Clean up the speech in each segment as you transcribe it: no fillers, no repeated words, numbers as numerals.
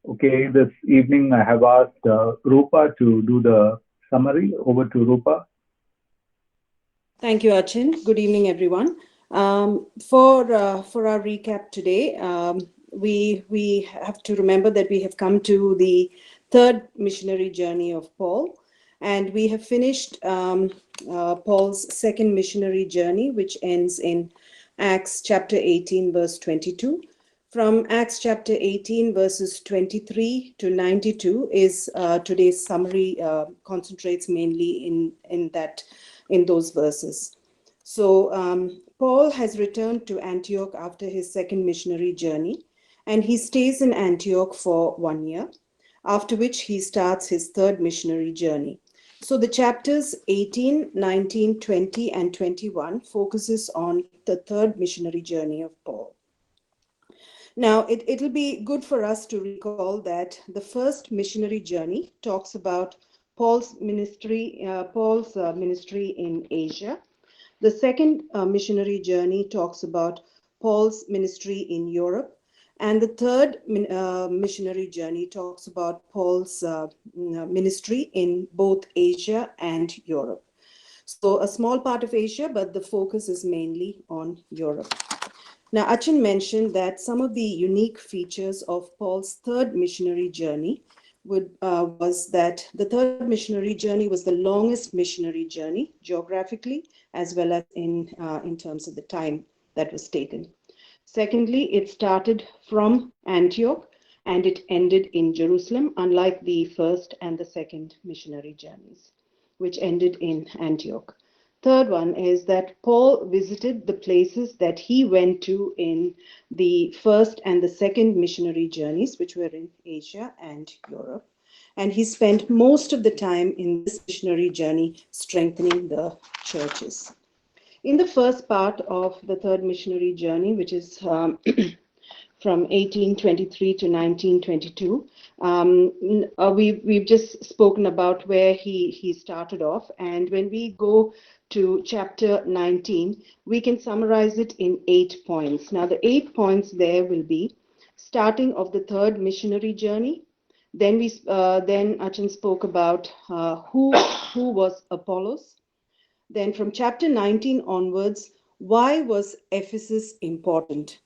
Okay, this evening I have asked Rupa to do the summary. Over to Rupa. Thank you, Achin. Good evening, everyone. For our recap today, we have to remember that we have come to the third missionary journey of Paul, and we have finished Paul's second missionary journey, which ends in Acts chapter 18, verse 22. From Acts chapter 18, verses 23 to 92 is today's summary, concentrates mainly in those verses. So Paul has returned to Antioch after his second missionary journey, and he stays in Antioch for 1 year, after which he starts his third missionary journey. So the chapters 18, 19, 20, and 21 focuses on the third missionary journey of Paul. Now, it'll be good for us to recall that the first missionary journey talks about Paul's ministry in Asia. The second missionary journey talks about Paul's ministry in Europe. And the third missionary journey talks about Paul's ministry in both Asia and Europe. So a small part of Asia, but the focus is mainly on Europe. Now, Achin mentioned that some of the unique features of Paul's third missionary journey was that the third missionary journey was the longest missionary journey geographically as well as in terms of the time that was taken. Secondly, it started from Antioch and it ended in Jerusalem, unlike the first and the second missionary journeys, which ended in Antioch. Third one is that Paul visited the places that he went to in the first and the second missionary journeys, which were in Asia and Europe. And he spent most of the time in this missionary journey strengthening the churches. In the first part of the third missionary journey, which is from 1823 to 1922. We've just spoken about where he started off. And when we go to chapter 19, we can summarize it in 8 points. Now, the 8 points there will be starting of the third missionary journey. Then Achin spoke about who was Apollos. Then from chapter 19 onwards, why was Ephesus important?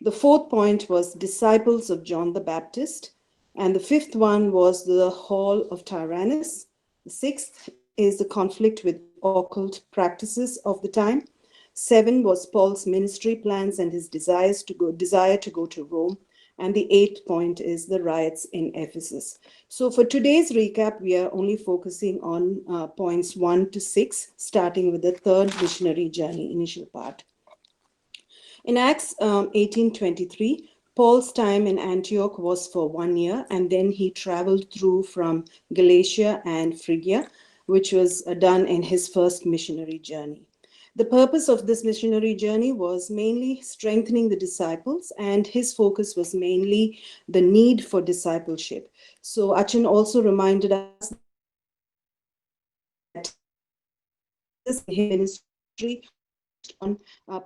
The fourth point was disciples of John the Baptist. And the fifth one was the hall of Tyrannus. The sixth is the conflict with occult practices of the time. 7 was Paul's ministry plans and his desire to go to Rome. And the 8th point is the riots in Ephesus. So for today's recap, we are only focusing on points 1 to 6, starting with the third missionary journey, initial part. In Acts 18:23, Paul's time in Antioch was for 1 year, and then he traveled through from Galatia and Phrygia, which was done in his first missionary journey. The purpose of this missionary journey was mainly strengthening the disciples, and his focus was mainly the need for discipleship. So Achin also reminded us that this ministry on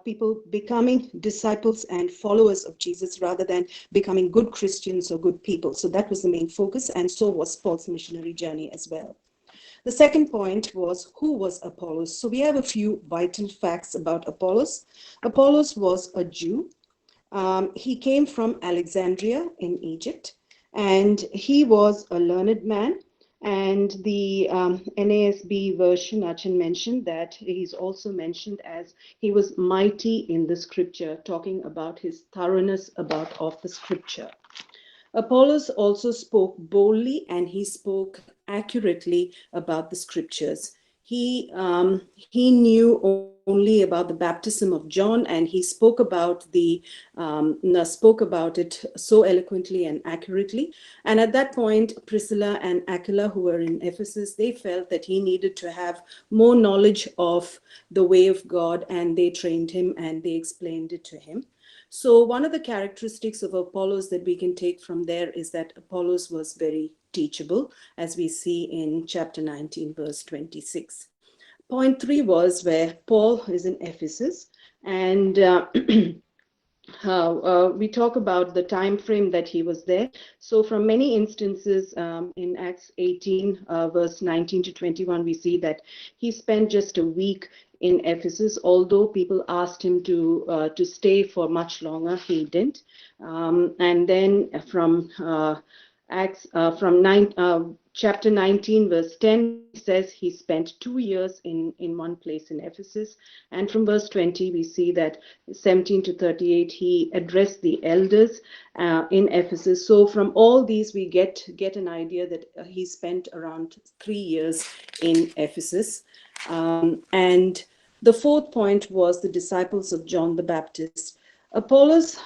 people becoming disciples and followers of Jesus rather than becoming good Christians or good people. So that was the main focus, and so was Paul's missionary journey as well. The second point was who was Apollos. So we have a few vital facts about Apollos. Apollos was a Jew. He came from Alexandria in Egypt, and he was a learned man. And the NASB version, Achin mentioned that he's also mentioned as he was mighty in the scripture, talking about his thoroughness of the scripture. Apollos also spoke boldly and he spoke accurately about the scriptures. He knew only about the baptism of John, and he spoke about it so eloquently and accurately. And at that point, Priscilla and Aquila, who were in Ephesus, they felt that he needed to have more knowledge of the way of God, and they trained him and they explained it to him. So one of the characteristics of Apollos that we can take from there is that Apollos was very teachable, as we see in chapter 19, verse 26. Point 3 was where Paul is in Ephesus, and we talk about the time frame that he was there. So from many instances in Acts 18, verse 19 to 21, we see that he spent just a week in Ephesus. Although people asked him to stay for much longer, he didn't. And then from Acts chapter 19, verse 10 says he spent 2 years in one place in Ephesus. And from verse 20, we see that 17 to 38, he addressed the elders in Ephesus. So from all these, we get an idea that he spent around 3 years in Ephesus. And the fourth point was the disciples of John the Baptist. Apollos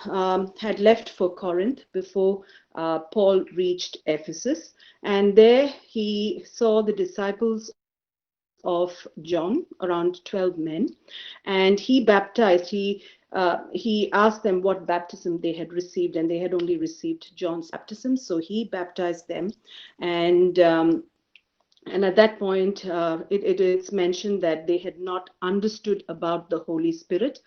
had left for Corinth before Paul reached Ephesus, and there he saw the disciples of John, around 12 men, and he baptized. He asked them what baptism they had received, and they had only received John's baptism, so he baptized them. And at that point, it's mentioned that they had not understood about the Holy Spirit.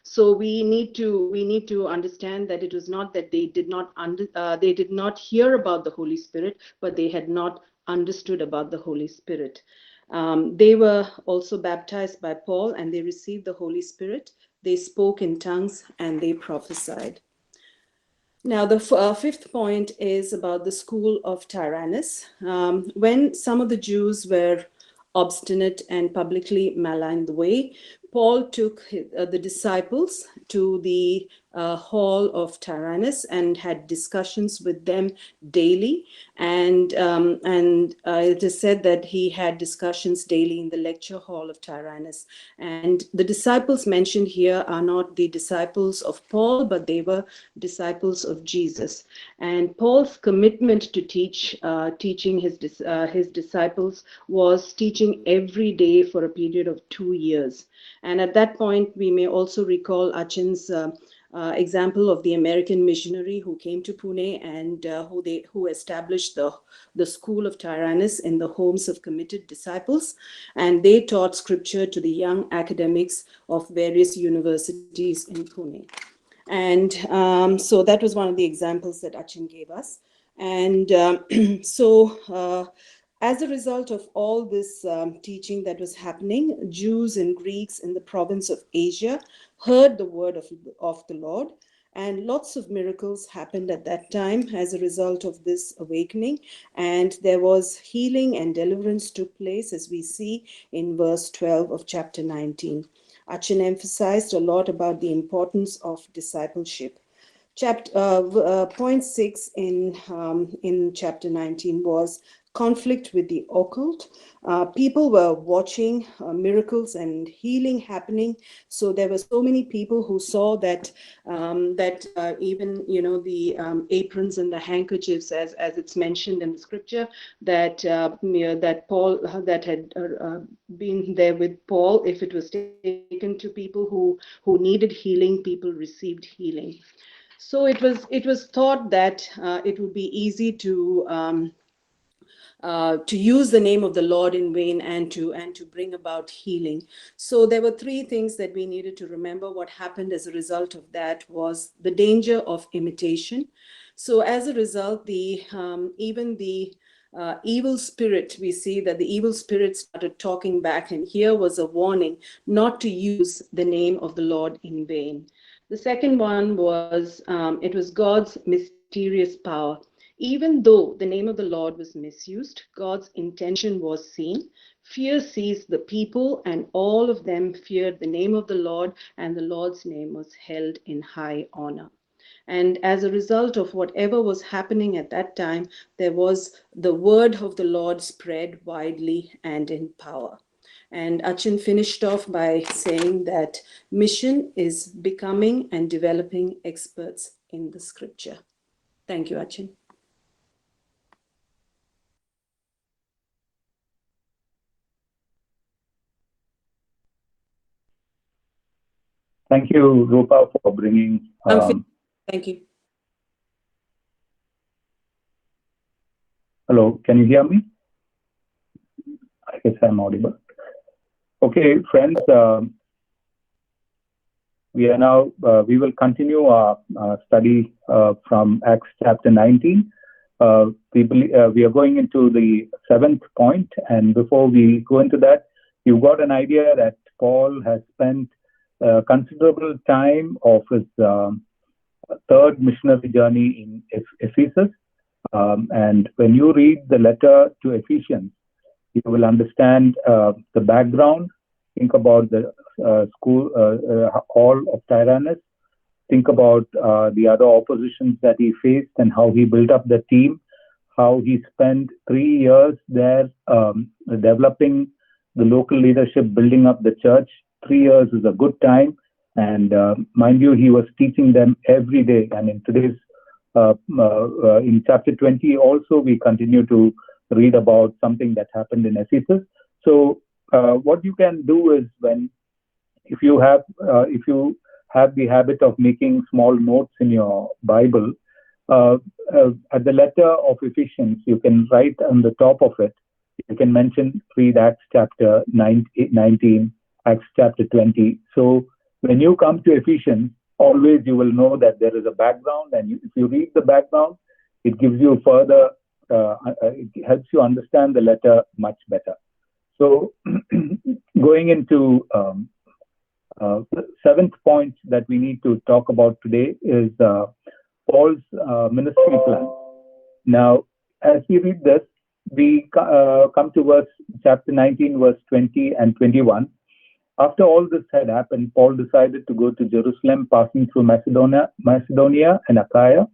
So we need to understand that it was not that they did not hear about the Holy Spirit, but they had not understood about the Holy Spirit. They were also baptized by Paul, and they received the Holy Spirit. They spoke in tongues and they prophesied. Now, the fifth point is about the school of Tyrannus. When some of the Jews were obstinate and publicly maligned the way, Paul took the disciples to the hall of Tyrannus and had discussions with them daily. And it is said that he had discussions daily in the lecture hall of Tyrannus. And the disciples mentioned here are not the disciples of Paul, but they were disciples of Jesus. And Paul's commitment to teaching his disciples was teaching every day for a period of 2 years. And at that point, we may also recall Achin's example of the American missionary who came to Pune and who established the school of Tyrannus in the homes of committed disciples, and they taught scripture to the young academics of various universities in Pune. And so that was one of the examples that Achin gave us. And as a result of all this teaching that was happening, Jews and Greeks in the province of Asia heard the word of the Lord, and lots of miracles happened at that time as a result of this awakening. And there was healing and deliverance took place, as we see in verse 12 of chapter 19. Achin emphasized a lot about the importance of discipleship. Point 6 in chapter 19 was conflict with the occult. People were watching miracles and healing happening. So there were so many people who saw that even the aprons and the handkerchiefs, as it's mentioned in the scripture, that that Paul that had been there with Paul, if it was taken to people who needed healing, people received healing. So it was thought that it would be easy to use the name of the Lord in vain and to bring about healing. So there were three things that we needed to remember. What happened as a result of that was the danger of imitation. So as a result, even the evil spirit, we see that the evil spirit started talking back, and here was a warning not to use the name of the Lord in vain. The second one was it was God's mysterious power. Even though the name of the Lord was misused, God's intention was seen. Fear seized the people, and all of them feared the name of the Lord, and the Lord's name was held in high honor. And as a result of whatever was happening at that time, there was the word of the Lord spread widely and in power. And Achin finished off by saying that mission is becoming and developing experts in the scripture. Thank you, Achin. Thank you, Rupa, for bringing. Thank you. Hello, can you hear me? I guess I'm audible. Okay, friends. we will continue our study from Acts chapter 19. We are going into the 7th point, and before we go into that, you've got an idea that Paul has spent considerable time of his third missionary journey in Ephesus. And when you read the letter to Ephesians, you will understand the background. Think about the hall of Tyrannus. Think about the other oppositions that he faced and how he built up the team, how he spent 3 years there developing the local leadership, building up the church. 3 years is a good time. And mind you, he was teaching them every day. And in today's, in chapter 20 also, we continue to read about something that happened in Ephesus. So what you can do is if you have the habit of making small notes in your Bible, at the letter of Ephesians, you can write on the top of it, you can read Acts chapter 19, Acts chapter 20. So when you come to Ephesians, always you will know that there is a background, and if you read the background, it gives you further, it helps you understand the letter much better. So going into the 7th point that we need to talk about today is Paul's ministry plan. Now, as we read this, we come to chapter 19, verse 20 and 21. After all this had happened, Paul decided to go to Jerusalem, passing through Macedonia and Achaia.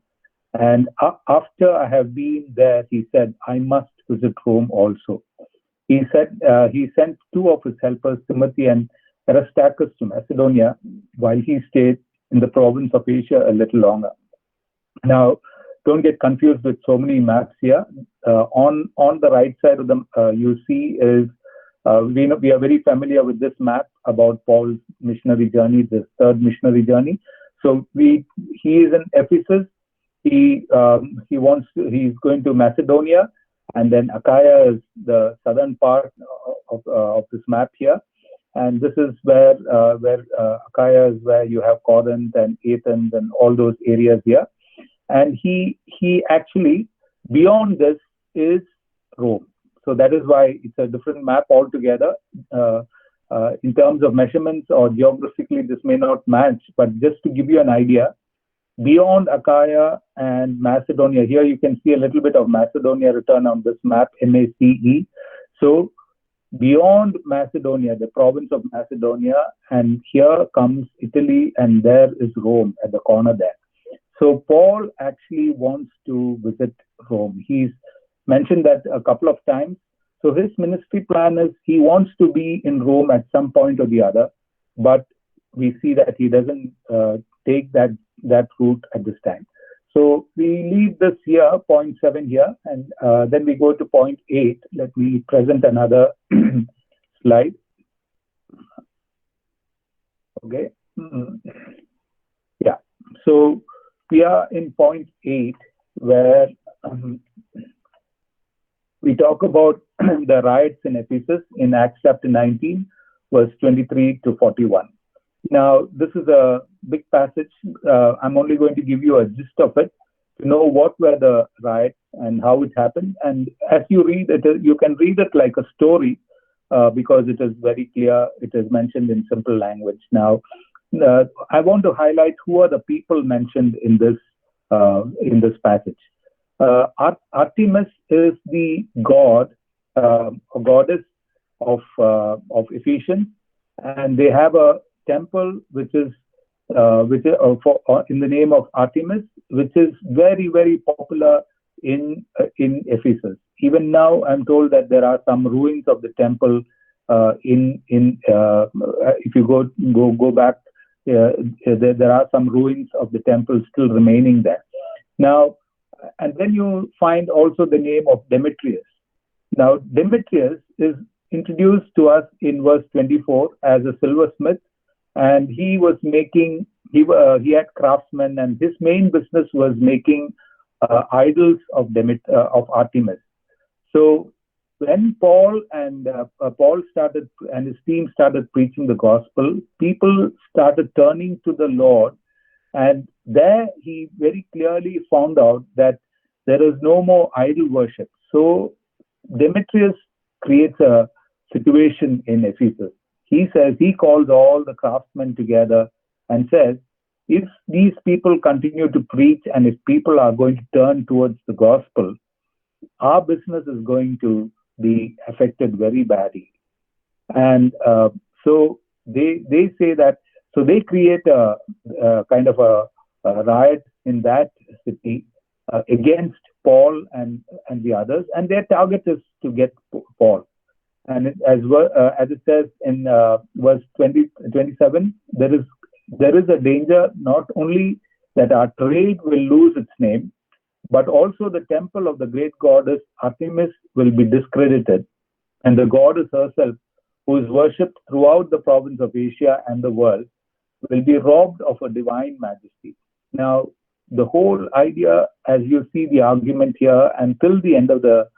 And after I have been there, he said, I must visit Rome also. He said he sent 2 of his helpers, Timothy and Aristarchus, to Macedonia, while he stayed in the province of Asia a little longer. Now, don't get confused with so many maps here. On the right side of them, you see is we are very familiar with this map about Paul's missionary journey, this third missionary journey. So he is in Ephesus. He's going to Macedonia, and then Achaia is the southern part of this map here. And this is where Achaia is where you have Corinth and Athens and all those areas here. And he actually, beyond this is Rome. So that is why it's a different map altogether. In terms of measurements or geographically, this may not match, but just to give you an idea, beyond Achaia and Macedonia, here you can see a little bit of Macedonia written on this map, MACE. So beyond Macedonia, the province of Macedonia, and here comes Italy, and there is Rome at the corner there. So Paul actually wants to visit Rome. He's mentioned that a couple of times. So his ministry plan is he wants to be in Rome at some point or the other, but we see that he doesn't take that route at this time. So we leave this here, point 7 here, and then we go to point 8. Let me present another slide. Okay. Yeah. So we are in point 8 where we talk about the riots in Ephesus in Acts chapter 19, verse 23 to 41. Now, this is a big passage. I'm only going to give you a gist of it to know what were the riots and how it happened. And as you read it, you can read it like a story because it is very clear. It is mentioned in simple language. Now, I want to highlight who are the people mentioned in this passage. Artemis is the god, or goddess of Ephesians, and they have a temple which is in the name of Artemis, which is very, very popular in Ephesus. Even now, I'm told that there are some ruins of the temple. If you go back, there are some ruins of the temple still remaining there. Now, and then you find also the name of Demetrius. Now, Demetrius is introduced to us in verse 24 as a silversmith, and he was making, he had craftsmen, and his main business was making idols of Artemis. So when Paul and Paul started and his team started preaching the gospel, people started turning to the Lord, and there he very clearly found out that there is no more idol worship. So Demetrius creates a situation in Ephesus. He says he calls all the craftsmen together and says, if these people continue to preach and if people are going to turn towards the gospel, our business is going to be affected very badly. And so they say that, so they create a kind of a riot in that city against Paul and the others, and their target is to get Paul. And as it says in verse 27, there is a danger not only that our trade will lose its name, but also the temple of the great goddess Artemis will be discredited, and the goddess herself, who is worshipped throughout the province of Asia and the world, will be robbed of a divine majesty. Now, the whole idea, as you see the argument here until the end of the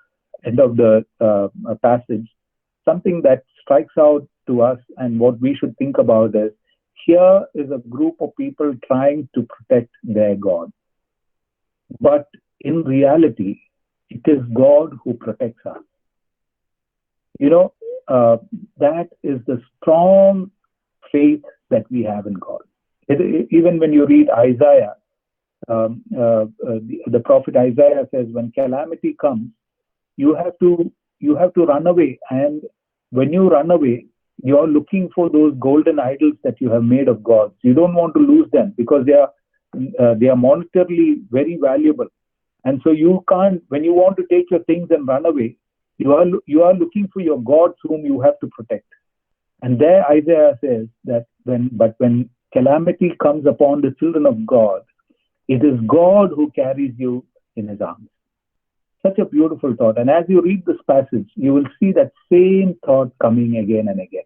passage, something that strikes out to us and what we should think about is, here is a group of people trying to protect their God. But in reality, it is God who protects us. That is the strong faith that we have in God. Even when you read Isaiah, the prophet Isaiah says, when calamity comes, you have to run away. And when you run away, you're looking for those golden idols that you have made of gods. You don't want to lose them because they are monetarily very valuable. And so you can't, when you want to take your things and run away, you are looking for your gods whom you have to protect. And there Isaiah says that when calamity comes upon the children of God, it is God who carries you in his arms. Such a beautiful thought. And as you read this passage, you will see that same thought coming again and again.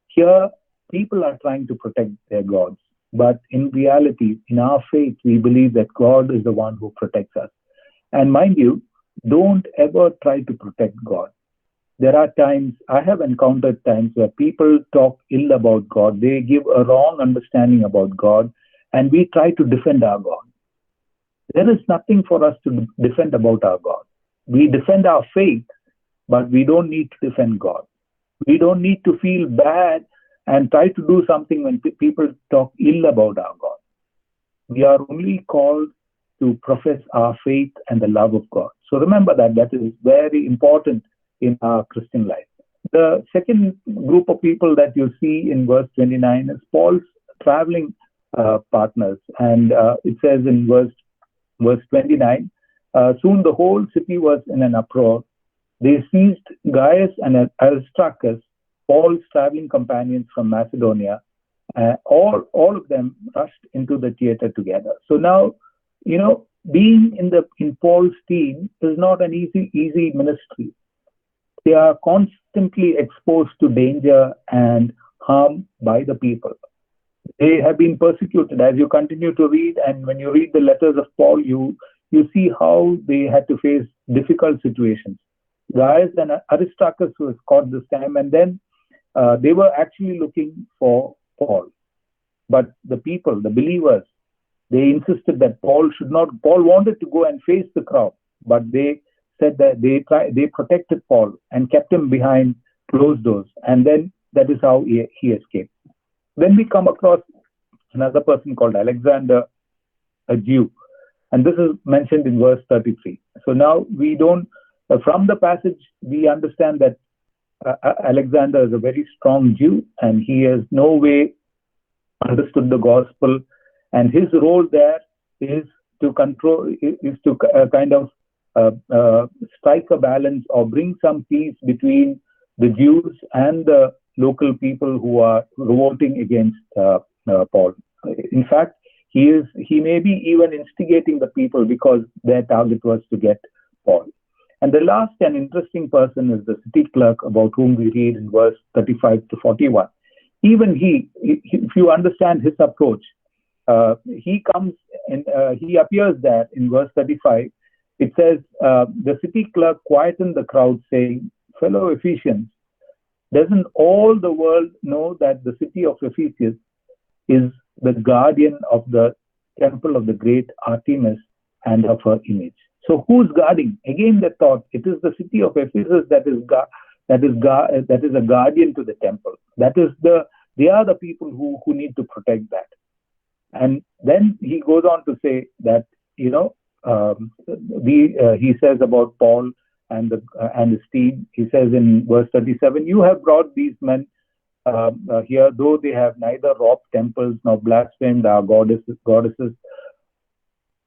Here, people are trying to protect their gods. But in reality, in our faith, we believe that God is the one who protects us. And mind you, don't ever try to protect God. There are times, I have encountered times where people talk ill about God. They give a wrong understanding about God, and we try to defend our God. There is nothing for us to defend about our God. We defend our faith, but we don't need to defend God. We don't need to feel bad and try to do something when people talk ill about our God. We are only called to profess our faith and the love of God. So remember that is very important in our Christian life. The second group of people that you see in verse 29 is Paul's traveling partners. And it says in verse 29, soon the whole city was in an uproar. They seized Gaius and Aristarchus, Paul's traveling companions from Macedonia. All of them rushed into the theater together. So now, being in Paul's team is not an easy ministry. They are constantly exposed to danger and harm by the people. They have been persecuted. As you continue to read, and when you read the letters of Paul, you see how they had to face difficult situations. Gaius and Aristarchus was caught this time, and then they were actually looking for Paul. But the people, the believers, they insisted that Paul should not. Paul wanted to go and face the crowd, but they said that they protected Paul and kept him behind closed doors, and then that is how he escaped. Then we come across another person called Alexander, a Jew, and this is mentioned in verse 33. So now we don't, from the passage, we understand that Alexander is a very strong Jew, and he has no way understood the gospel, and his role there is to kind of strike a balance or bring some peace between the Jews and the local people who are revolting against Paul. In fact, he may be even instigating the people because their target was to get Paul. And the last and interesting person is the city clerk, about whom we read in verse 35 to 41. Even he, if you understand his approach, he comes and he appears there in verse 35. It says, the city clerk quietened the crowd, saying, fellow Ephesians, doesn't all the world know that the city of Ephesus is the guardian of the temple of the great Artemis and of her image? So who's guarding? Again, the thought, it is the city of Ephesus that is a guardian to the temple. They are the people who need to protect that. And then he goes on to say that, he says about Paul and his team. He says in verse 37, you have brought these men here, though they have neither robbed temples nor blasphemed our goddesses.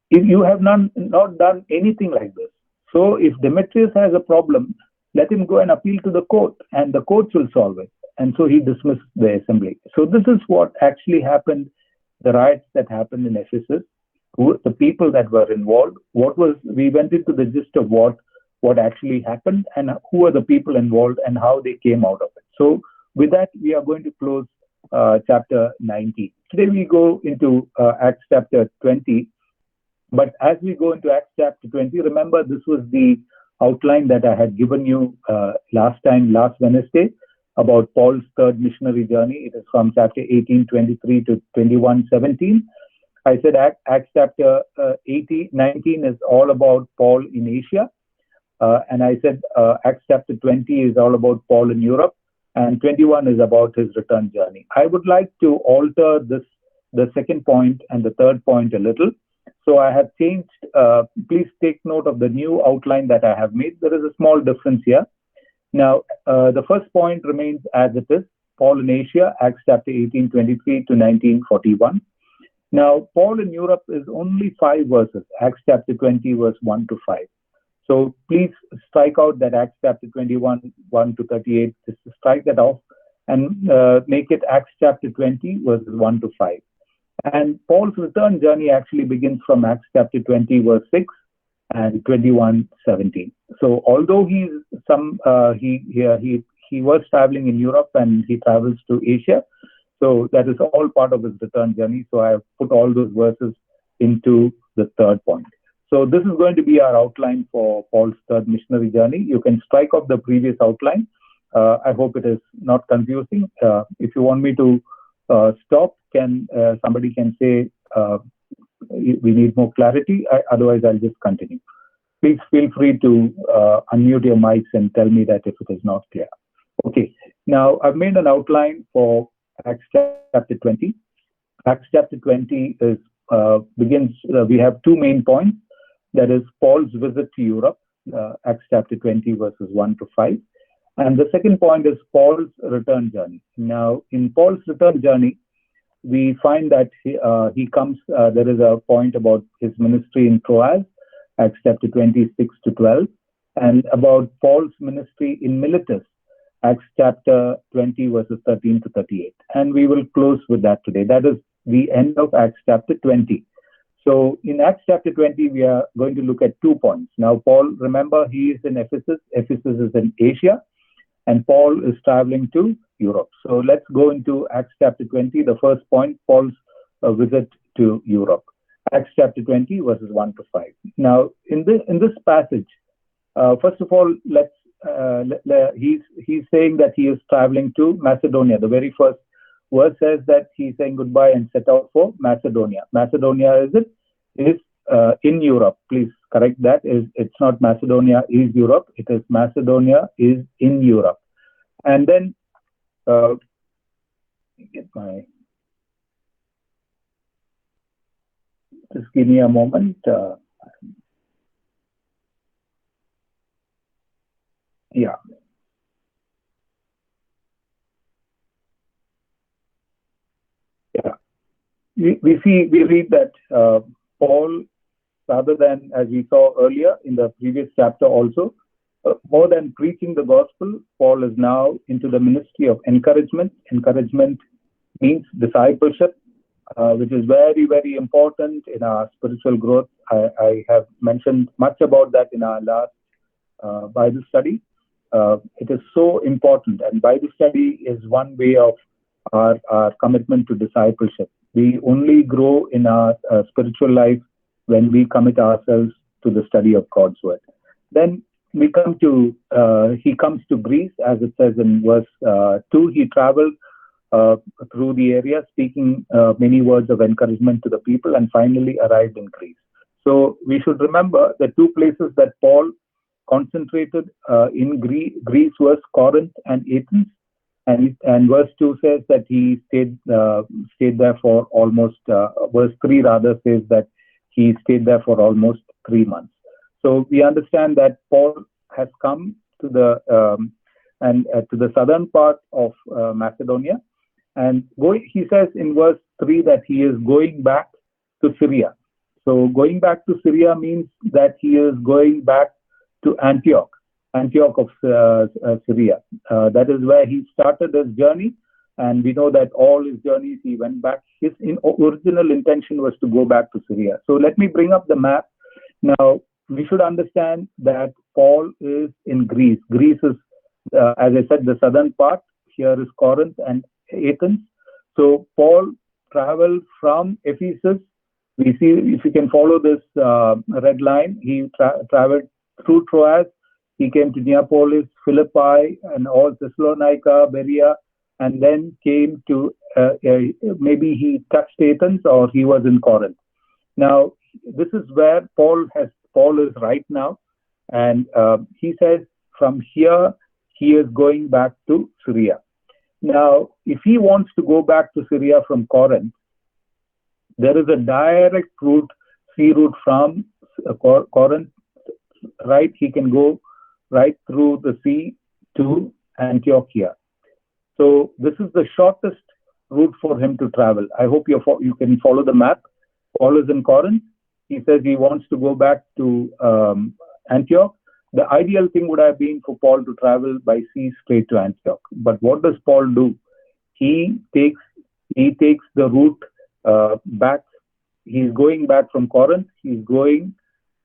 If you have not done anything like this. So if Demetrius has a problem, let him go and appeal to the court, and the courts will solve it. And so he dismissed the assembly. So this is what actually happened, the riots that happened in Ephesus, the people that were involved. We went into the gist of what actually happened and who are the people involved and how they came out of it. So with that, we are going to close chapter 19. Today we go into Acts chapter 20. But as we go into Acts chapter 20, remember this was the outline that I had given you last Wednesday, about Paul's third missionary journey. It is from chapter 18:23 to 21:17. I said Acts chapter 19 is all about Paul in Asia. And I said Acts chapter 20 is all about Paul in Europe. And 21 is about his return journey. I would like to alter the second point and the third point a little. So I have changed, please take note of the new outline that I have made. There is a small difference here. Now, the first point remains as it is, Paul in Asia, Acts chapter 18:23 to 19:41. Now, Paul in Europe is only 5 verses, Acts chapter 20, verse 1 to 5. So please strike out that Acts chapter 21, 1 to 38, just strike that off and make it Acts chapter 20, verses 1 to 5. And Paul's return journey actually begins from Acts chapter 20, verse 6 and 21:17. So although he was traveling in Europe and he travels to Asia, so that is all part of his return journey. So I have put all those verses into the third point. So this is going to be our outline for Paul's third missionary journey. You can strike off the previous outline. I hope it is not confusing. If you want me to stop, somebody can say we need more clarity. Otherwise, I'll just continue. Please feel free to unmute your mics and tell me that if it is not clear. Okay. Now, I've made an outline for Acts chapter 20. Acts chapter 20 begins. We have 2 main points. That is Paul's visit to Europe, Acts chapter 20, verses 1 to 5. And the second point is Paul's return journey. Now, in Paul's return journey, we find that he comes, there is a point about his ministry in Troas, Acts chapter 26 to 12, and about Paul's ministry in Miletus, Acts chapter 20, verses 13 to 38. And we will close with that today. That is the end of Acts chapter 20. So in Acts chapter 20, we are going to look at 2 points. Now, Paul, remember, he is in Ephesus. Ephesus is in Asia. And Paul is traveling to Europe. So let's go into Acts chapter 20. The first point, Paul's visit to Europe. Acts chapter 20, verses 1 to 5. Now, in this passage, first of all, he's saying that he is traveling to Macedonia. The very first verse says that he's saying goodbye and set out for Macedonia. Macedonia is in Europe. Please correct that. It's not Macedonia is Europe. It is Macedonia is in Europe. And then just give me a moment. Yeah. We read that Paul, rather than, as we saw earlier in the previous chapter also, more than preaching the gospel, Paul is now into the ministry of encouragement. Encouragement means discipleship, which is very, very important in our spiritual growth. I have mentioned much about that in our last Bible study. It is so important, and Bible study is one way of our commitment to discipleship. We only grow in our spiritual life when we commit ourselves to the study of God's word. Then we come to he comes to Greece, as it says in verse 2. He traveled through the area, speaking many words of encouragement to the people, and finally arrived in Greece. So we should remember the two places that Paul concentrated in Greece was Corinth and Athens, and verse 2 says that he stayed there for almost. Verse 3 rather says that he stayed there for almost 3 months. So we understand that Paul has come to the to the southern part of Macedonia, and he says in verse 3 that he is going back to Syria. So going back to Syria means that he is going back to Antioch of Syria. That is where he started his journey, and we know that all his journeys he went back. His original intention was to go back to Syria. So let me bring up the map. Now, we should understand that Paul is in Greece. Greece is, as I said, the southern part. Here is Corinth and Athens. So Paul traveled from Ephesus. We see, if you can follow this red line, he traveled through Troas. He came to Neapolis, Philippi, and all Thessalonica, Berea, and then came to, maybe he touched Athens or he was in Corinth. Now, this is where Paul is right now. And he says from here, he is going back to Syria. Now, if he wants to go back to Syria from Corinth, there is a direct sea route from Corinth, right? He can go right through the sea to Antiochia. So this is the shortest route for him to travel. I hope you can follow the map. Paul is in Corinth. He says he wants to go back to Antioch. The ideal thing would have been for Paul to travel by sea straight to Antioch. But what does Paul do? He takes the route back. He's going back from Corinth. He's going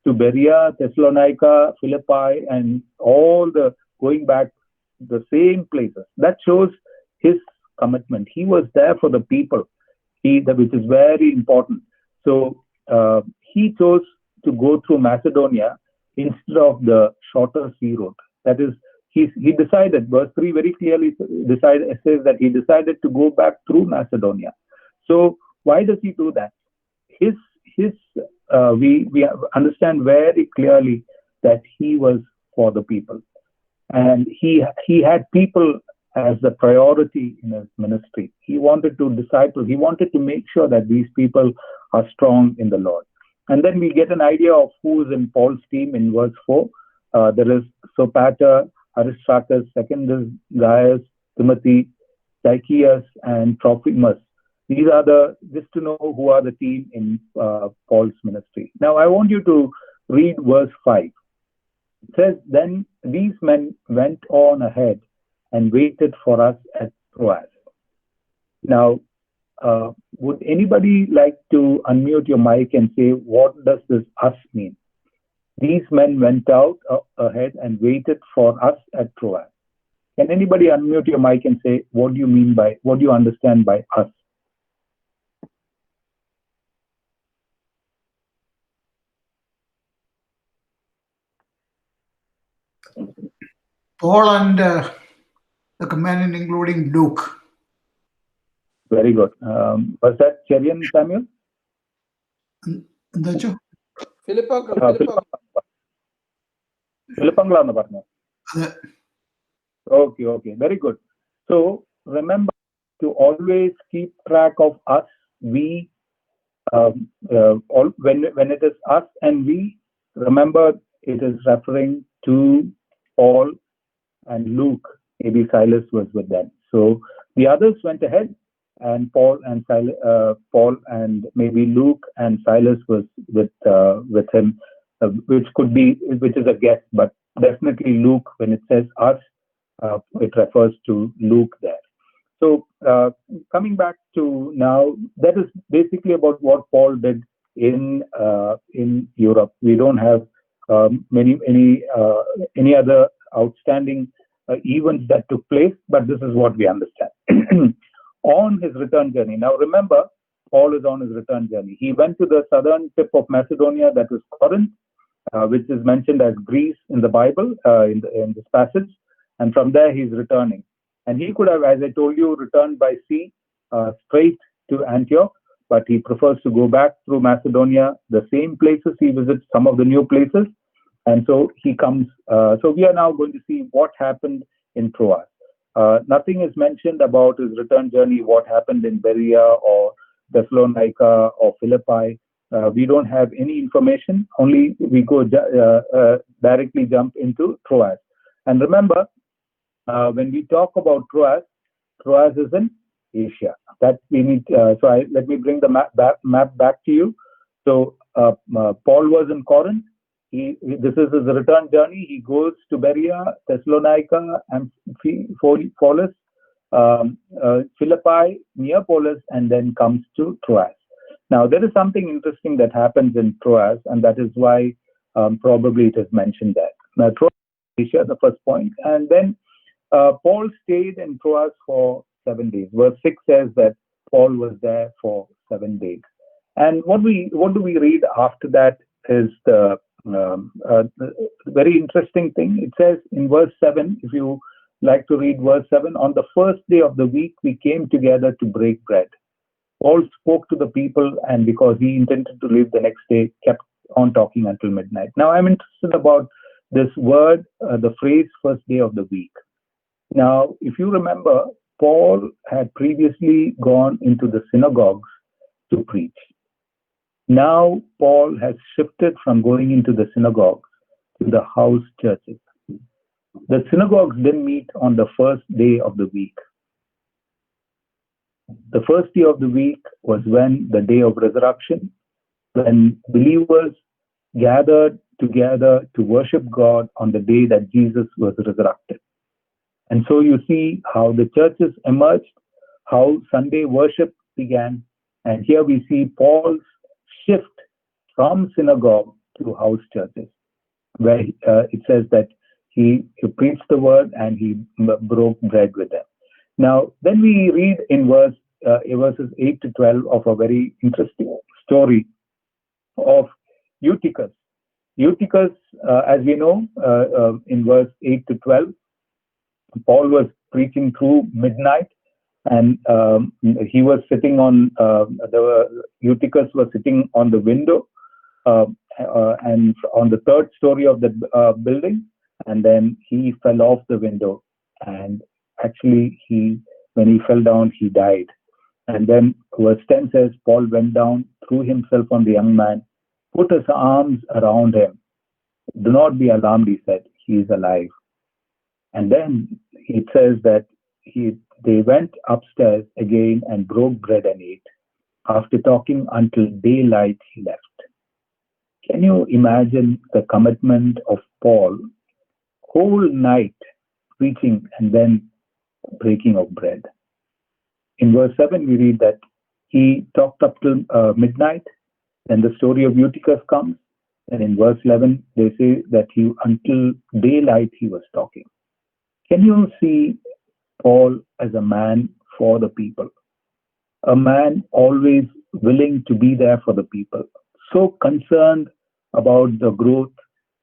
to Berea, Thessalonica, Philippi, and going back the same places. That shows his commitment. He was there for the people, which is very important. So he chose to go through Macedonia instead of the shorter sea route. That is, he decided, verse 3 very clearly says that he decided to go back through Macedonia. So why does he do that? We understand very clearly that he was for the people, and he had people as the priority in his ministry. He wanted to disciple. He wanted to make sure that these people are strong in the Lord. And then we get an idea of who is in Paul's team in verse 4. There is Sopater, Aristarchus, second is Gaius, Timothy, Tychius, and Trophimus. These are just to know who are the team in Paul's ministry. Now, I want you to read verse 5. It says, then these men went on ahead and waited for us at Troas. Now, would anybody like to unmute your mic and say, what does this us mean? These men went out ahead and waited for us at Troas. Can anybody unmute your mic and say, what do you understand by us? Paul and the companion, including Luke. Very good. Was that Cherian, Samuel? Okay, very good. So remember to always keep track of us, we, when it is us and we, remember it is referring to Paul and Luke. Maybe Silas was with them. So the others went ahead, and Paul and maybe Luke and Silas was with him, which is a guess, but definitely Luke. When it says us, it refers to Luke there. So coming back to now, that is basically about what Paul did in Europe. We don't have any other outstanding events that took place, but this is what we understand. On his return journey. Now remember, Paul is on his return journey. He went to the southern tip of Macedonia, that was Corinth, which is mentioned as Greece in the Bible, in this passage. And from there, he's returning. And he could have, as I told you, returned by sea straight to Antioch, but he prefers to go back through Macedonia, the same places. He visits some of the new places. And so he comes. So we are now going to see what happened in Troas. Nothing is mentioned about his return journey, what happened in Berea or Thessalonica or Philippi. We don't have any information, only we go directly jump into Troas. And remember, when we talk about Troas, Troas is in Asia. That we need. Let me bring the map back to you. So Paul was in Corinth. This is his return journey. He goes to Berea, Thessalonica, Amphipolis, Philippi, Neapolis, and then comes to Troas. Now, there is something interesting that happens in Troas, and that is why probably it is mentioned there. Now, Troas, Asia, the first point. And then Paul stayed in Troas for 7 days. Verse 6 says that Paul was there for 7 days. And what do we read after that is the very interesting thing. It says in verse 7, if you like to read verse 7, on the first day of the week, we came together to break bread. Paul spoke to the people, and because he intended to leave the next day, kept on talking until midnight. Now, I'm interested about this word, the phrase first day of the week. Now, if you remember, Paul had previously gone into the synagogues to preach. Now, Paul has shifted from going into the synagogues to the house churches. The synagogues didn't meet on the first day of the week. The first day of the week was when the day of resurrection, when believers gathered together to worship God on the day that Jesus was resurrected. And so you see how the churches emerged, how Sunday worship began. And here we see Paul's shift from synagogue to house churches, where it says that he preached the word and he broke bread with them. Now, then we read in verses 8 to 12 of a very interesting story of Eutychus. Eutychus, as we know, in verse 8 to 12, Paul was preaching through midnight, and he was sitting on Eutychus was sitting on the window and on the third story of the building, and then he fell off the window, and actually when he fell down, he died. And then verse 10 says, Paul went down, threw himself on the young man, put his arms around him. Do not be alarmed, he said, he is alive. And then it says that they went upstairs again and broke bread and ate. After talking until daylight, he left. Can you imagine the commitment of Paul? Whole night preaching and then breaking of bread. In verse 7, we read that he talked up till midnight. Then the story of Eutychus comes. And in verse 11, they say that until daylight he was talking. Can you see Paul as a man for the people? A man always willing to be there for the people. So concerned about the growth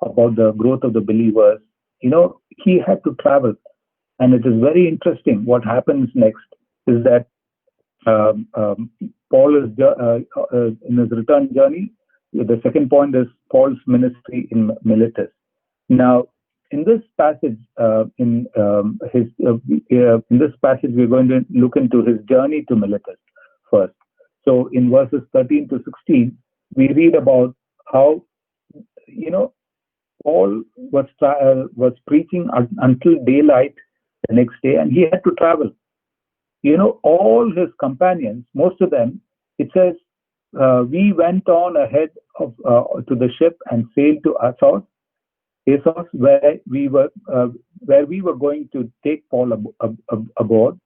of the believers. You know, he had to travel. And it is very interesting what happens next is that Paul is in his return journey. The second point is Paul's ministry in Miletus. Now, in this passage, in this passage, we're going to look into his journey to Miletus first. So, in verses 13 to 16, we read about how, Paul was preaching until daylight the next day, and he had to travel. All his companions, most of them, it says, we went on ahead to the ship and sailed to Assos, where we were going to take Paul aboard.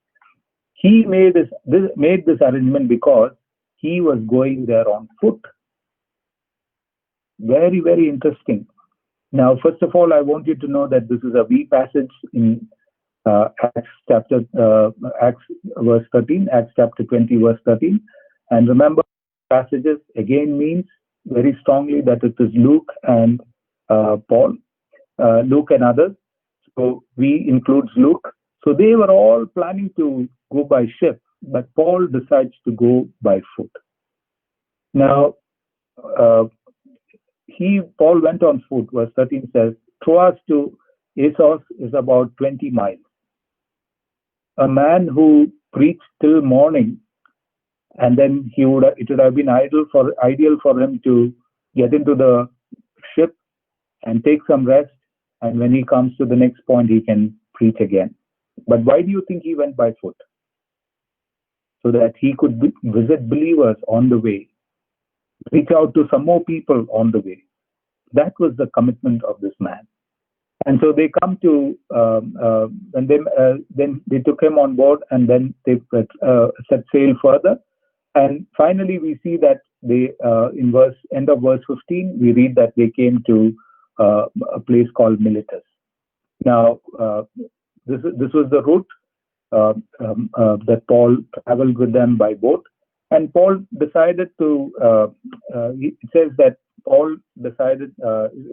He made this arrangement because he was going there on foot. Very, very interesting. Now, first of all, I want you to know that this is a wee passage in Acts verse 13, Acts chapter 20, verse 13. And remember, passages again means very strongly that it is Luke and Paul, Luke, and others. So we includes Luke. So they were all planning to go by ship, but Paul decides to go by foot. Now, Paul went on foot. Verse 13 says, Troas to Assos is about 20 miles. A man who preached till morning, and then it would have been ideal for him to get into the ship and take some rest, and when he comes to the next point, he can preach again. But why do you think he went by foot? So that he could visit believers on the way, reach out to some more people on the way. That was the commitment of this man. And so they come to, and then they took him on board, and then they set sail further. And finally, we see that they, in end of verse 15, we read that they came to a place called Miletus. Now, this was the route that Paul traveled with them by boat. And Paul decided to, it says that Paul decided,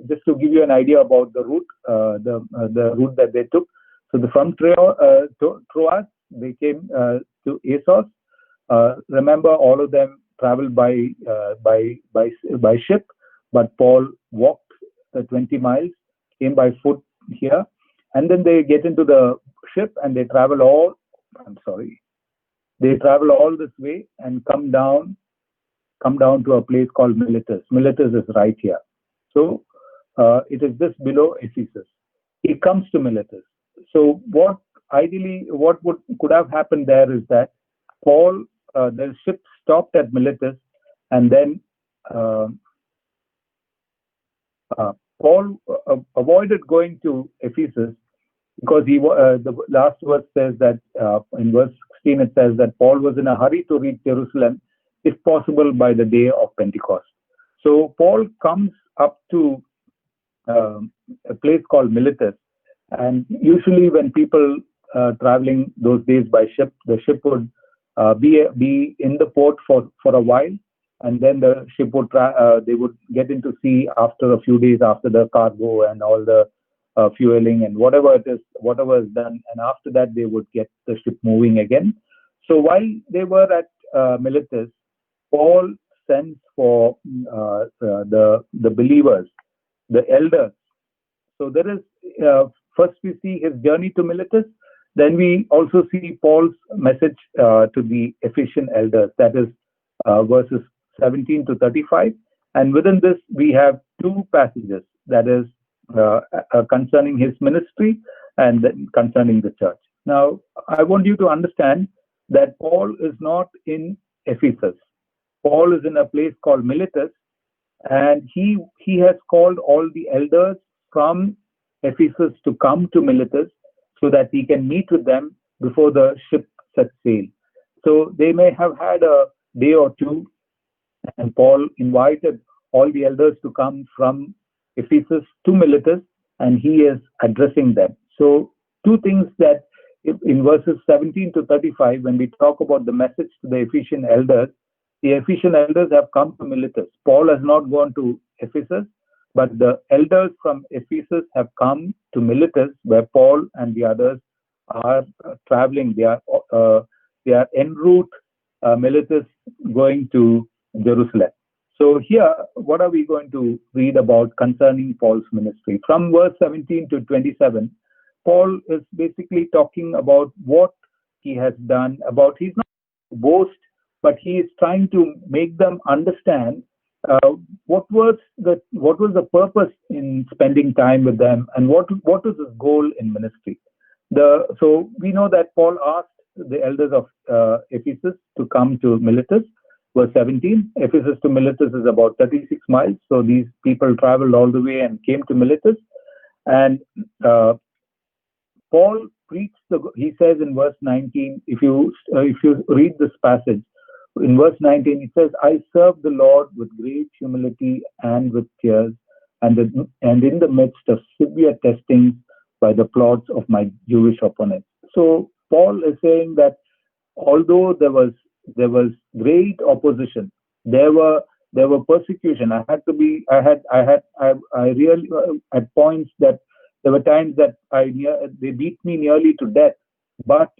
just to give you an idea about the route, the route that they took. So from Troas, they came to Assos. Remember, all of them traveled by ship, but Paul walked the 20 miles, came by foot here, and then they get into the ship and they travel all this way and come down to a place called Miletus. Miletus is right here. So it is just below Ephesus. He comes to Miletus. So what could have happened there is that Paul, the ship stopped at Miletus, and then Paul avoided going to Ephesus because the last verse says that in verse 16 it says that Paul was in a hurry to reach Jerusalem, if possible, by the day of Pentecost. So Paul comes up to a place called Miletus, and usually when people traveling those days by ship, the ship would be in the port for a while, and then the ship would they would get into sea after a few days after the cargo and all the fueling and whatever is done, and after that they would get the ship moving again. So while they were at Miletus, Paul sends for the believers, the elders. So there is first we see his journey to Miletus, then we also see Paul's message to the Ephesian elders, that is verses 17 to 35. And within this, we have two passages, that is concerning his ministry and then concerning the church. Now, I want you to understand that Paul is not in Ephesus. Paul is in a place called Miletus, and he has called all the elders from Ephesus to come to Miletus so that he can meet with them before the ship sets sail. So they may have had a day or two, and Paul invited all the elders to come from Ephesus to Miletus, and he is addressing them. So two things that in verses 17 to 35, when we talk about the message to the Ephesian elders have come to Miletus. Paul has not gone to Ephesus, but the elders from Ephesus have come to Miletus, where Paul and the others are traveling. They are en route Miletus going to Jerusalem. So here, what are we going to read about concerning Paul's ministry? From verse 17 to 27, Paul is basically talking about what he has done. He's not boast, but he is trying to make them understand what was the purpose in spending time with them, and what was his goal in ministry. So we know that Paul asked the elders of Ephesus to come to Miletus. Verse 17, Ephesus to Miletus is about 36 miles. So these people traveled all the way and came to Miletus. And Paul preached, he says in verse 19, if you read this passage, in verse 19, it says, I serve the Lord with great humility and with tears, and in the midst of severe testings by the plots of my Jewish opponents. So Paul is saying that although there was great opposition, there were there were persecution. I really, at points that there were times that they beat me nearly to death, but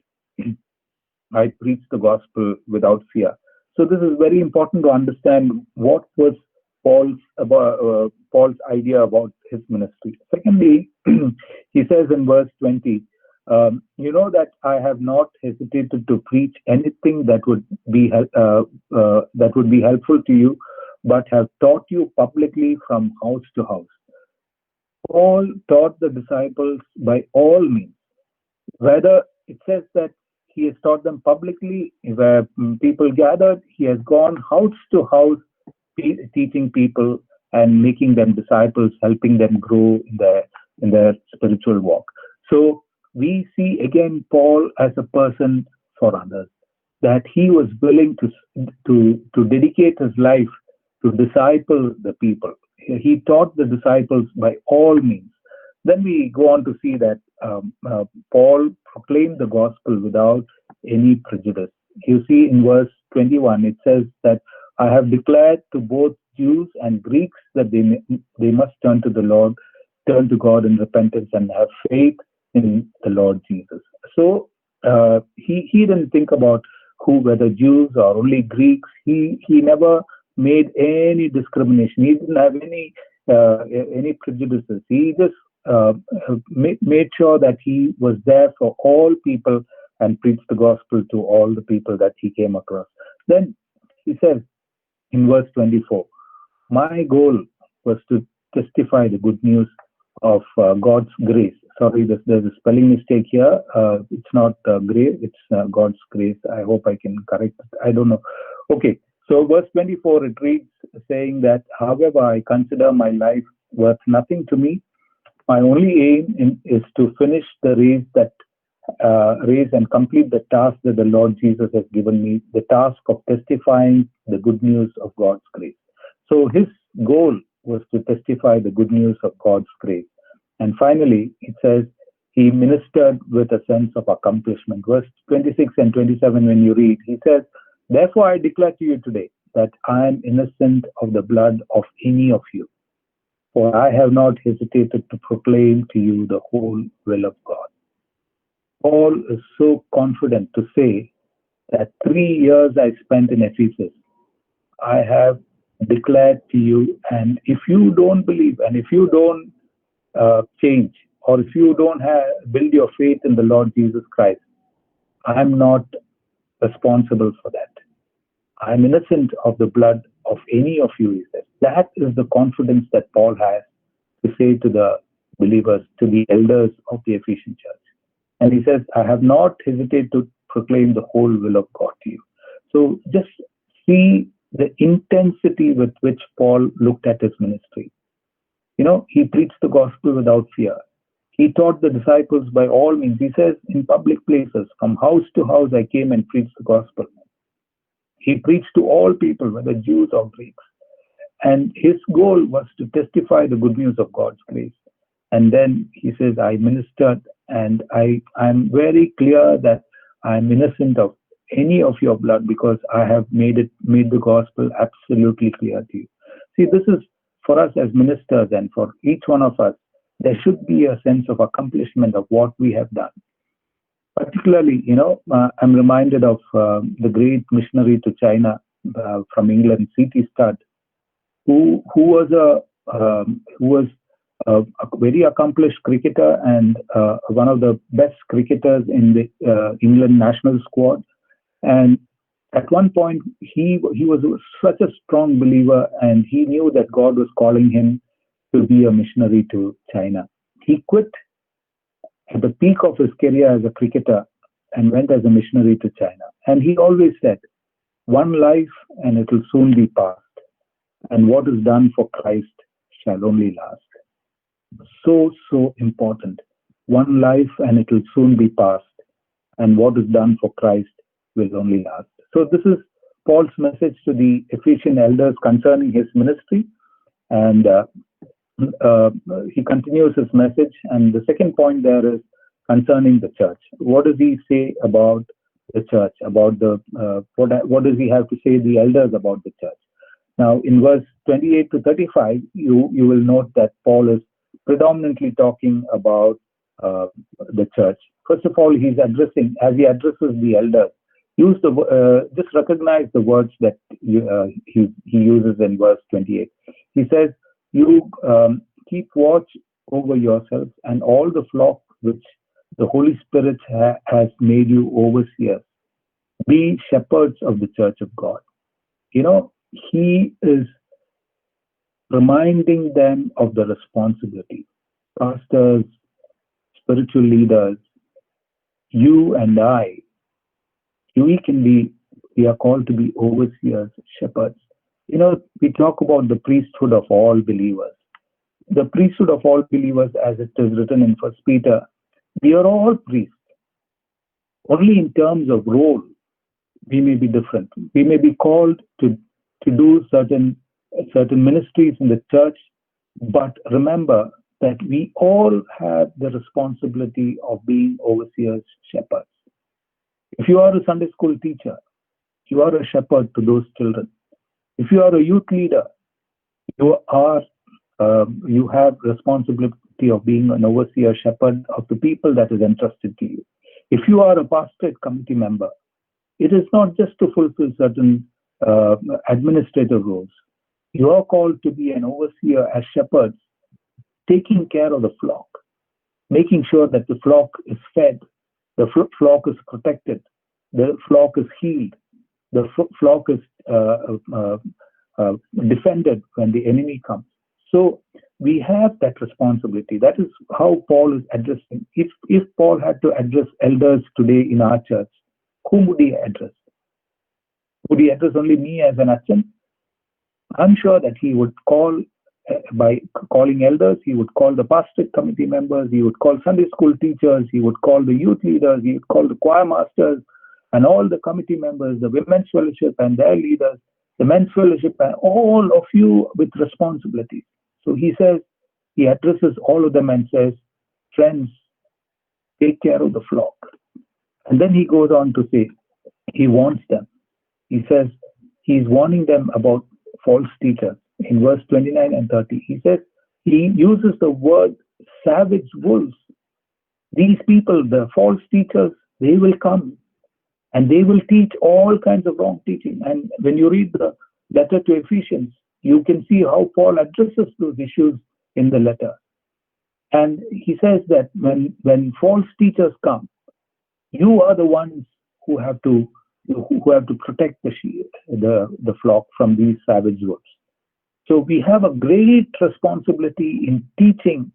I preached the gospel without fear. So this is very important to understand what was Paul's idea about his ministry. Secondly, he says in verse 20, you know that I have not hesitated to preach anything that would be helpful to you, but have taught you publicly from house to house. Paul taught the disciples by all means. Whether it says that he has taught them publicly, where people gathered, he has gone house to house, teaching people and making them disciples, helping them grow in their spiritual walk. So we see again Paul as a person for others, that he was willing to dedicate his life to disciple the people. He taught the disciples by all means. Then we go on to see that Paul proclaimed the gospel without any prejudice. You see in verse 21, it says that I have declared to both Jews and Greeks that they must turn to the Lord, turn to God in repentance and have faith in the Lord Jesus. So he didn't think about whether Jews or only Greeks. He never made any discrimination. He didn't have any prejudices. He just made sure that he was there for all people and preached the gospel to all the people that he came across. Then he says in verse 24, my goal was to testify the good news of God's grace. Sorry, there's a spelling mistake here. It's not grace, it's God's grace. I hope I can correct it. I don't know. Okay, so verse 24, it reads saying that, however, I consider my life worth nothing to me. My only aim is to finish the race and complete the task that the Lord Jesus has given me, the task of testifying the good news of God's grace. So his goal was to testify the good news of God's grace. And finally, it says he ministered with a sense of accomplishment. Verse 26 and 27, when you read, he says, therefore I declare to you today that I am innocent of the blood of any of you, for I have not hesitated to proclaim to you the whole will of God. Paul is so confident to say that 3 years I spent in Ephesus, I have declared to you, and if you don't believe, and if you don't change, or if you don't build your faith in the Lord Jesus Christ, I'm not responsible for that. I'm innocent of the blood of any of you, he says. That is the confidence that Paul has to say to the believers, to the elders of the Ephesian church. And he says, I have not hesitated to proclaim the whole will of God to you. So just see the intensity with which Paul looked at his ministry. You know, he preached the gospel without fear. He taught the disciples by all means. He says, in public places, from house to house, I came and preached the gospel. He preached to all people, whether Jews or Greeks. And his goal was to testify the good news of God's grace. And then he says, I ministered, and I'm very clear that I'm innocent of any of your blood because I have made the gospel absolutely clear to you. See, this is for us as ministers, and for each one of us, there should be a sense of accomplishment of what we have done. Particularly, I'm reminded of the great missionary to China from England, C.T. Studd, who was a very accomplished cricketer and one of the best cricketers in the England national squad. And at one point, he was such a strong believer, and he knew that God was calling him to be a missionary to China. He quit at the peak of his career as a cricketer and went as a missionary to China. And he always said, one life and it will soon be past, and what is done for Christ shall only last. So important. One life and it will soon be past, and what is done for Christ will only last. So this is Paul's message to the Ephesian elders concerning his ministry. And he continues his message. And the second point there is concerning the church. What does he say about the church? About what does he have to say the elders about the church? Now, in verse 28 to 35, you will note that Paul is predominantly talking about the church. First of all, he's addressing, as he addresses the elders, just recognize the words that he uses in verse 28. He says, you keep watch over yourselves and all the flock which the Holy Spirit has made you overseers. Be shepherds of the church of God. You know, he is reminding them of the responsibility. Pastors, spiritual leaders, you and I, we are called to be overseers, shepherds. You know, we talk about the priesthood of all believers. The priesthood of all believers, as it is written in 1 Peter, we are all priests. Only in terms of role, we may be different. We may be called to do certain ministries in the church, but remember that we all have the responsibility of being overseers, shepherds. If you are a Sunday school teacher, you are a shepherd to those children. If you are a youth leader, you have responsibility of being an overseer, shepherd of the people that is entrusted to you. If you are a pastorate committee member, it is not just to fulfill certain administrative roles. You are called to be an overseer as shepherds, taking care of the flock, making sure that the flock is fed, the flock is protected, the flock is healed, the flock is defended when the enemy comes. So we have that responsibility. That is how Paul is addressing. If Paul had to address elders today in our church, whom would he address? Would he address only me as an Achan? I'm sure that he would call, by calling elders, he would call the pastorate committee members, he would call Sunday school teachers, he would call the youth leaders, he would call the choir masters and all the committee members, the women's fellowship and their leaders, the men's fellowship, and all of you with responsibilities. So he says, he addresses all of them and says, friends, take care of the flock. And then he goes on to say, he warns them. He says, he's warning them about false teachers. In verse 29 and 30, he says, he uses the word savage wolves. These people, the false teachers, they will come and they will teach all kinds of wrong teaching. And when you read the letter to Ephesians, you can see how Paul addresses those issues in the letter. And he says that when false teachers come, you are the ones who have to protect the flock from these savage wolves. So we have a great responsibility in teaching,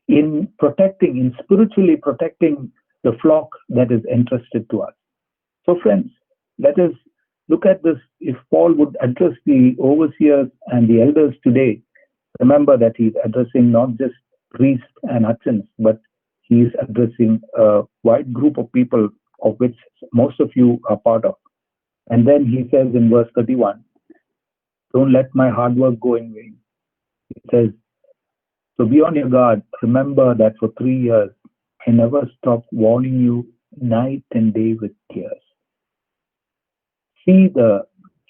in protecting, in spiritually protecting the flock that is entrusted to us. So friends, let us look at this. If Paul would address the overseers and the elders today, remember that he's addressing not just priests and Achans, but he's addressing a wide group of people, of which most of you are part of. And then he says in verse 31, don't let my hard work go in vain. He says, so be on your guard. Remember that for 3 years, I never stopped warning you night and day with tears. Can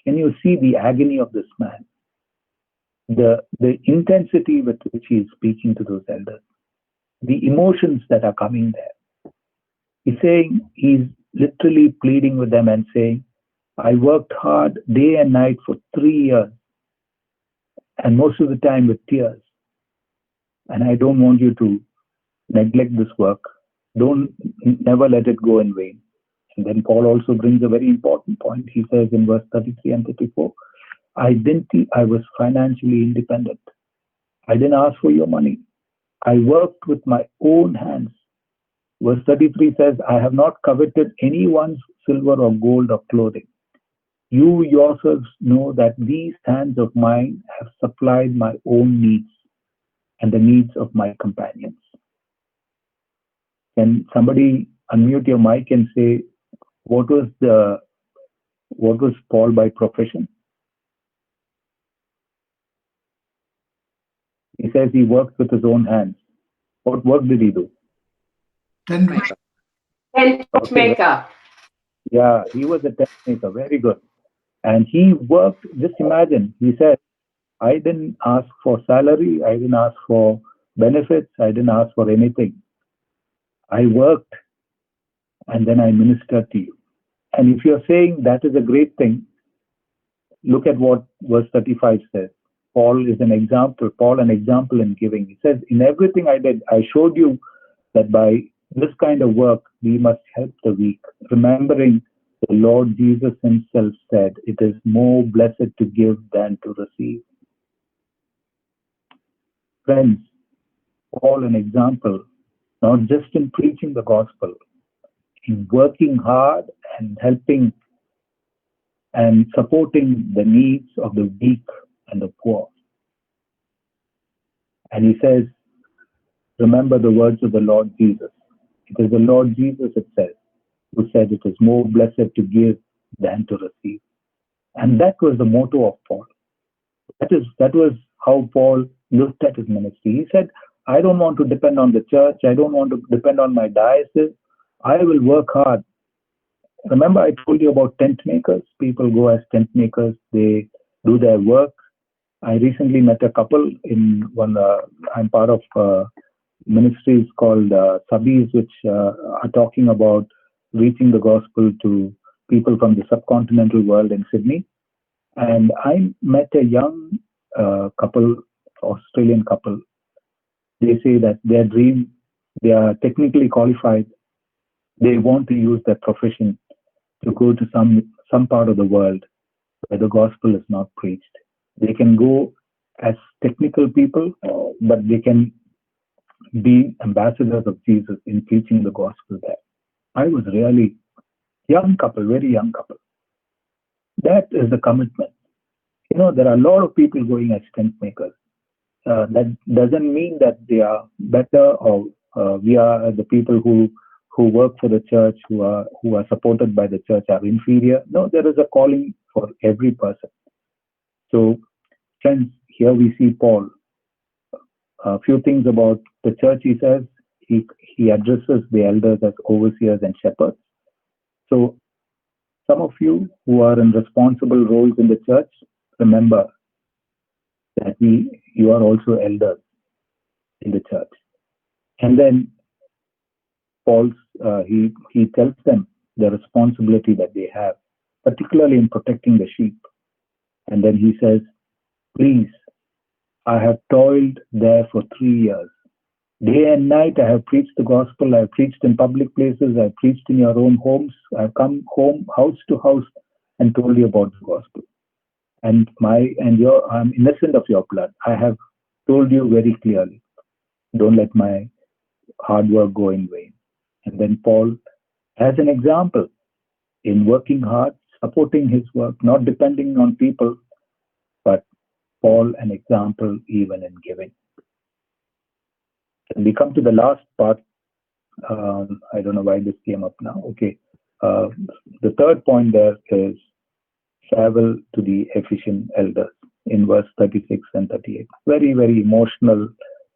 you see the agony of this man? The intensity with which he is speaking to those elders, the emotions that are coming there. He's literally pleading with them and saying, I worked hard day and night for 3 years, and most of the time with tears. And I don't want you to neglect this work. Never let it go in vain. And then Paul also brings a very important point. He says in verse 33 and 34, I was financially independent. I didn't ask for your money. I worked with my own hands. Verse 33 says, I have not coveted anyone's silver or gold or clothing. You yourselves know that these hands of mine have supplied my own needs and the needs of my companions. Can somebody unmute your mic and say, what was Paul by profession? He says he worked with his own hands. What work did he do? Tent maker. Tent maker. Yeah, he was a tent maker. Very good. And he worked, just imagine, he said, I didn't ask for salary, I didn't ask for benefits, I didn't ask for anything. I worked and then I ministered to you. And if you're saying that is a great thing, look at what verse 35 says. Paul is an example, Paul an example in giving. He says, in everything I did, I showed you that by this kind of work, we must help the weak, remembering the Lord Jesus himself said, it is more blessed to give than to receive. Friends, Paul an example, not just in preaching the gospel, in working hard and helping and supporting the needs of the weak and the poor. And he says, remember the words of the Lord Jesus. It is the Lord Jesus, it says, who said it is more blessed to give than to receive. And that was the motto of Paul. That was how Paul looked at his ministry. He said, I don't want to depend on the church. I don't want to depend on my diocese. I will work hard. Remember, I told you about tent makers. People go as tent makers. They do their work. I recently met a couple in one. I'm part of ministries called Sabis, which are talking about reaching the gospel to people from the subcontinental world in Sydney. And I met a young couple, Australian couple. They say that their dream, they are technically qualified. They want to use their profession to go to some part of the world where the gospel is not preached. They can go as technical people, but they can be ambassadors of Jesus in preaching the gospel there. I was really young couple, very young couple. That is the commitment. You know, there are a lot of people going as tent makers. That doesn't mean that they are better or we are the people who work for the church, who are supported by the church are inferior. No, there is a calling for every person. So, friends, here we see Paul. A few things about the church. He says he addresses the elders as overseers and shepherds. So, some of you who are in responsible roles in the church, remember that you are also elders in the church. And then Paul, he tells them the responsibility that they have, particularly in protecting the sheep. And then he says, please, I have toiled there for 3 years. Day and night I have preached the gospel. I have preached in public places. I have preached in your own homes. I have come home, house to house, and told you about the gospel. And I'm innocent of your blood. I have told you very clearly. Don't let my hard work go in vain. And then Paul has an example in working hard, supporting his work, not depending on people, but Paul an example even in giving. And we come to the last part. I don't know why this came up now. Okay. The third point there is travel to the Ephesian elders in verse 36 and 38. Very, very emotional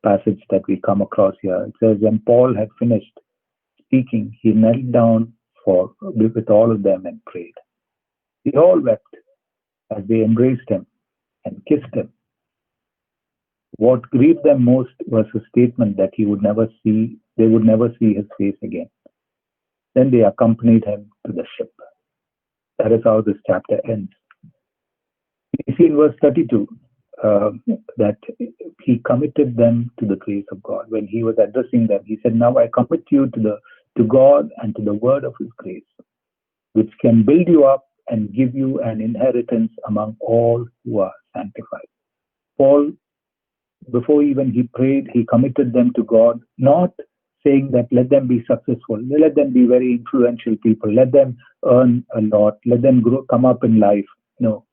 passage that we come across here. It says, when Paul had finished speaking, he knelt down with all of them and prayed. They all wept as they embraced him and kissed him. What grieved them most was his statement that they would never see his face again. Then they accompanied him to the ship. That is how this chapter ends. We see in verse 32 that he committed them to the grace of God. When he was addressing them, he said, now I commit you to God and to the word of his grace, which can build you up and give you an inheritance among all who are sanctified. Paul, before even he prayed, he committed them to God, not saying that let them be successful, let them be very influential people, let them earn a lot, let them come up in life. No.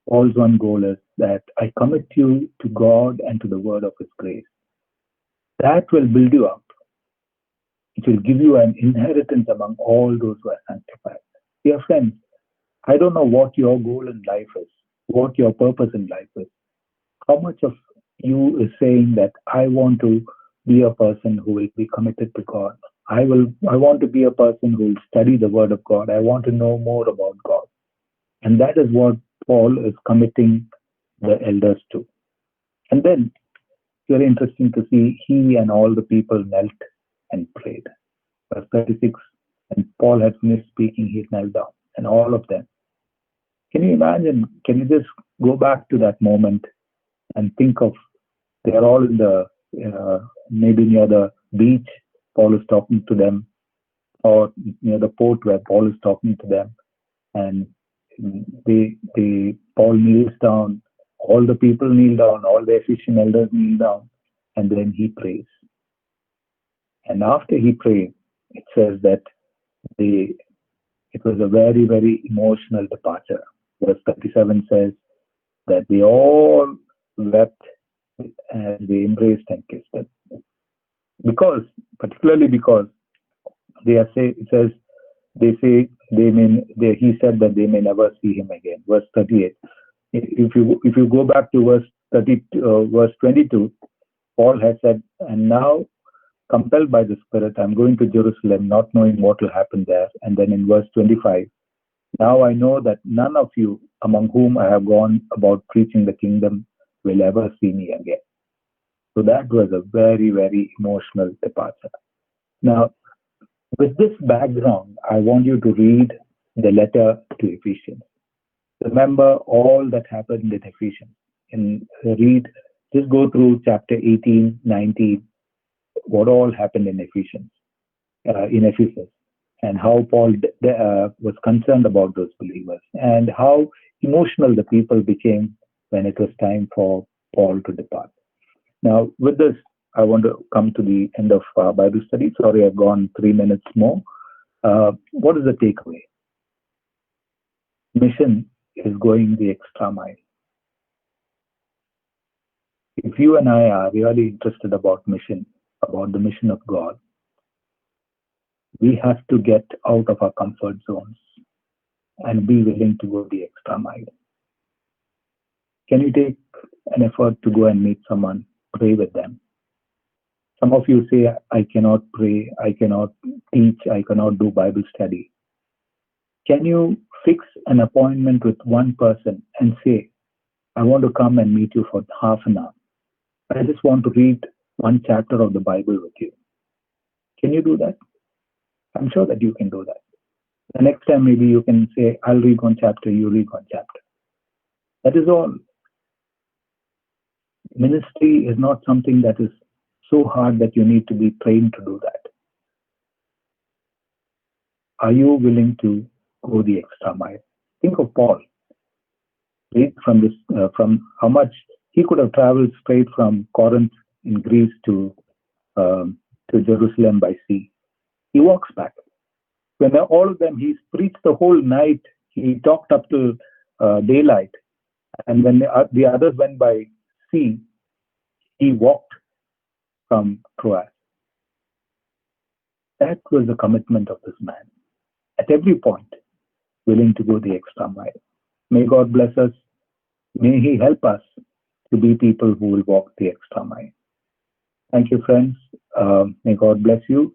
Paul's one goal is that I commit you to God and to the word of his grace. That will build you up. It will give you an inheritance among all those who are sanctified. Dear friends, I don't know what your goal in life is, what your purpose in life is. How much of you is saying that I want to be a person who will be committed to God. I want to be a person who will study the word of God. I want to know more about God. And that is what Paul is committing the elders to. And then, very interesting to see, he and all the people knelt and prayed. Verse 36, and Paul had finished speaking, he knelt down, and all of them. Can you imagine? Can you just go back to that moment and think of, they are all in the, maybe near the beach, Paul is talking to them, or near the port where Paul is talking to them, and Paul kneels down, all the people kneel down, all the Ephesian elders kneel down, and then he prays. And after he prayed, it says that it was a very, very emotional departure. Verse 37 says that they all wept as they embraced and kissed him. Particularly because he said that they may never see him again. Verse 38. If you go back to verse 22, Paul has said, and now, compelled by the Spirit, I'm going to Jerusalem, not knowing what will happen there. And then in verse 25, now I know that none of you among whom I have gone about preaching the kingdom will ever see me again. So that was a very, very emotional departure. Now, with this background, I want you to read the letter to Ephesians. Remember all that happened in Ephesians. Just go through chapter 18, 19, what all happened in Ephesus, and how Paul was concerned about those believers, and how emotional the people became when it was time for Paul to depart. Now, with this, I want to come to the end of our Bible study. Sorry, I've gone 3 minutes more. What is the takeaway? Mission is going the extra mile. If you and I are really interested about mission, about the mission of God, we have to get out of our comfort zones and be willing to go the extra mile. Can you take an effort to go and meet someone, pray with them? Some of you say, I cannot pray, I cannot teach, I cannot do Bible study. Can you fix an appointment with one person and say, I want to come and meet you for half an hour. I just want to read one chapter of the Bible with you. Can you do that? I'm sure that you can do that. The next time maybe you can say, I'll read one chapter, you read one chapter. That is all. Ministry is not something that is so hard that you need to be trained to do that. Are you willing to go the extra mile? Think of Paul. Read from how much he could have traveled straight from Corinth in Greece to Jerusalem by sea. He walks back. When all of them, he preached the whole night. He talked up to daylight. And when the others went by sea, he walked from Troas. That was the commitment of this man. At every point, willing to go the extra mile. May God bless us. May He help us to be people who will walk the extra mile. Thank you, friends. May God bless you.